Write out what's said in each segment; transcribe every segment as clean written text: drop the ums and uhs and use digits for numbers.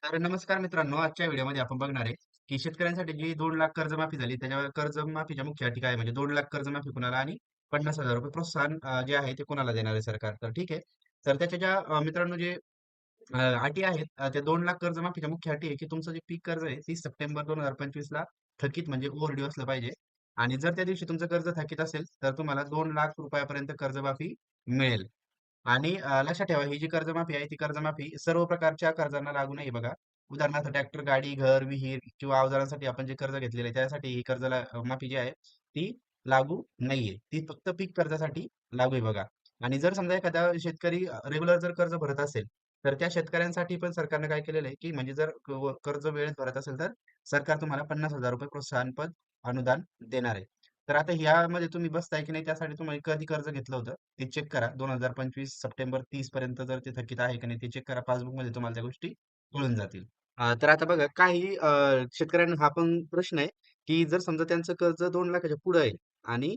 तर नमस्कार मित्रांनो, आजच्या व्हिडिओमध्ये आपण बघणार आहे की शेतकऱ्यांसाठी जी 2 लाख कर्जमाफी झाली त्याच्या कर्जमाफीच्या मुख्य अटी काय आहे? म्हणजे 2 लाख कर्जमाफी कुणाला आणि 50,000 रुपये प्रोत्साहन जे आहे ते कुणाला देणार आहे सरकार. तर ठीक आहे. तर त्याच्या ज्या मित्रांनो जे अटी आहेत, त्या 2 लाख कर्जमाफीच्या मुख्य अटी आहे की तुमचं जे पीक कर्ज आहे 30 सप्टेंबर 2025 ला थकीत म्हणजे ओव्हरड्यू असलं पाहिजे. आणि जर त्या दिवशी तुमचं कर्ज थकीत असेल तर तुम्हाला 2 लाख रुपयापर्यंत कर्जमाफी मिळेल. आणि लक्षात ठेवा, ही जी कर्जमाफी आहे ती कर्जमाफी सर्व प्रकारच्या कर्जांना लागू नाही बघा. उदाहरणार्थ ट्रॅक्टर, गाडी, घर, विहीर किंवा अवजारांसाठी आपण जे कर्ज घेतलेलं आहे त्यासाठी ही माफी जी आहे ती लागू नाहीये. ती फक्त पीक कर्जासाठी लागू आहे बघा. आणि जर समजा एखादा शेतकरी रेग्युलर जर कर्ज भरत असेल, तर त्या शेतकऱ्यांसाठी पण सरकारने काय केलेलं आहे, की म्हणजे जर कर्ज वेळेत भरत असेल तर सरकार तुम्हाला 50,000 रुपये प्रोत्साहनपद अनुदान देणार आहे. तर आता ह्यामध्ये तुम्ही बसताय की नाही त्यासाठी तुम्ही कधी कर्ज घेतलं होतं ते चेक करा. 2025 सप्टेंबर 30 पर्यंत जर ते थकीत आहे की नाही ते चेक करा. पासबुकमध्ये तुम्हाला त्या गोष्टी कळून जातील. तर आता बघा काही शेतकऱ्यांना हा पण प्रश्न आहे, की जर समजा त्यांचं कर्ज 2 लाखाच्या पुढे आहे आणि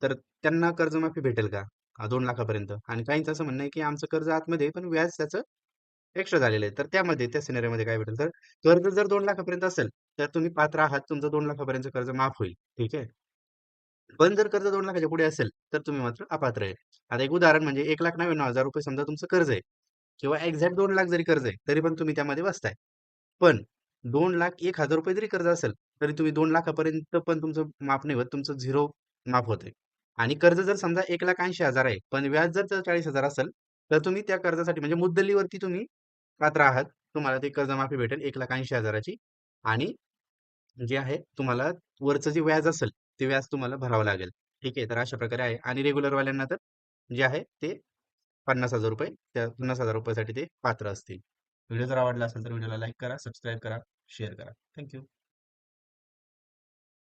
तर त्यांना कर्जमाफी भेटेल का? 2 लाखापर्यंत. आणि काहींचं असं म्हणणं आहे, की आमचं कर्ज आतमध्ये आहे, पण व्याज त्याचं एक्स्ट्रा झालेलं आहे. तर त्यामध्ये त्या सिनेरिओमध्ये काय भेटेल? तर कर्ज जर 2 लाखापर्यंत असेल, तर तुम्ही पात्र आहात. तुमचं 2 लाखापर्यंत कर्ज माफ होईल. ठीक आहे. पण जर कर्ज 2 लाखाच्या पुढे असेल, तर तुम्ही मात्र अपात्र आहे. आता एक उदाहरण म्हणजे 1,99,000 रुपये समजा तुमचं कर्ज आहे किंवा एक्झॅक्ट 2 लाख जरी कर्ज आहे, तरी पण तुम्ही त्यामध्ये बसताय. पण 2,01,000 रुपये जरी कर्ज असेल, तरी तुम्ही 2 लाखापर्यंत पण तुमचं माफ नाही होत. तुमचं झिरो माफ होतंय. आणि कर्ज जर समजा 1,80,000 आहे, पण व्याज जर त्याचं 40,000 असेल, तर तुम्ही त्या कर्जासाठी म्हणजे मुद्दलीवरती तुम्ही पात्र आहात. तुम्हाला ते कर्जमाफी भेटेल 1,80,000ची. आणि जे आहे तुम्हाला वरचं जे व्याज असेल, ते व्याज तुम्हाला भरावं लागेल. ठीक आहे. तर अशा प्रकारे आहे. आणि रेग्युलर वाल्यांना तर जे आहे ते 50,000 रुपये, त्या 50,000 रुपयासाठी ते पात्र असतील. व्हिडिओ जर आवडला असेल तर व्हिडिओला लाईक करा, सबस्क्राईब करा, शेअर करा. थँक